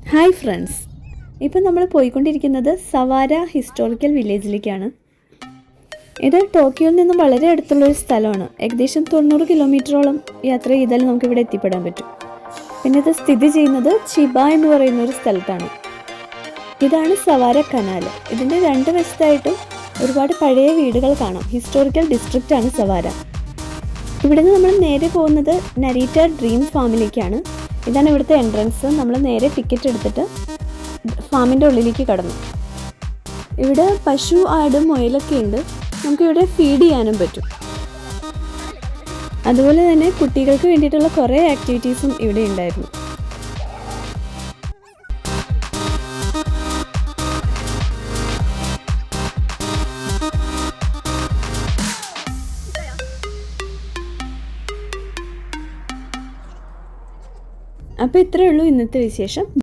Hi friends, ഇപ്പം നമ്മൾ പോയിക്കൊണ്ടിരിക്കുന്നത് സവാര ഹിസ്റ്റോറിക്കൽ വില്ലേജിലേക്കാണ്. ഇത് ടോക്കിയോയിൽ നിന്നും വളരെ അടുത്തുള്ളൊരു സ്ഥലമാണ്. ഏകദേശം 90 കിലോമീറ്ററോളം യാത്ര ചെയ്താൽ നമുക്കിവിടെ എത്തിപ്പെടാൻ പറ്റും. പിന്നെ ഇത് സ്ഥിതി ചെയ്യുന്നത് ചിബ എന്ന് പറയുന്ന ഒരു സ്ഥലത്താണ്. ഇതാണ് സവാര കനാൽ. ഇതിൻ്റെ രണ്ട് വശത്തായിട്ടും ഒരുപാട് പഴയ വീടുകൾ കാണാം. ഹിസ്റ്റോറിക്കൽ ഡിസ്ട്രിക്റ്റ് ആണ് സവാര. ഇവിടെ നിന്ന് നമ്മൾ നേരെ പോകുന്നത് നരീറ്റ ഡ്രീം ഫാമിലേക്കാണ്. ഇതാണ് ഇവിടുത്തെ എൻട്രൻസ്. നമ്മൾ നേരെ ടിക്കറ്റ് എടുത്തിട്ട് ഫാമിൻ്റെ ഉള്ളിലേക്ക് കടന്നു. ഇവിടെ പശു, ആട്, മുയലൊക്കെ ഉണ്ട്. നമുക്കിവിടെ ഫീഡ് ചെയ്യാനും പറ്റും. അതുപോലെ തന്നെ കുട്ടികൾക്ക് വേണ്ടിയിട്ടുള്ള കുറേ ആക്ടിവിറ്റീസും ഇവിടെ ഉണ്ടായിരുന്നു. അപ്പോൾ ഇത്രയേ ഉള്ളൂ ഇന്നത്തെ വിശേഷം.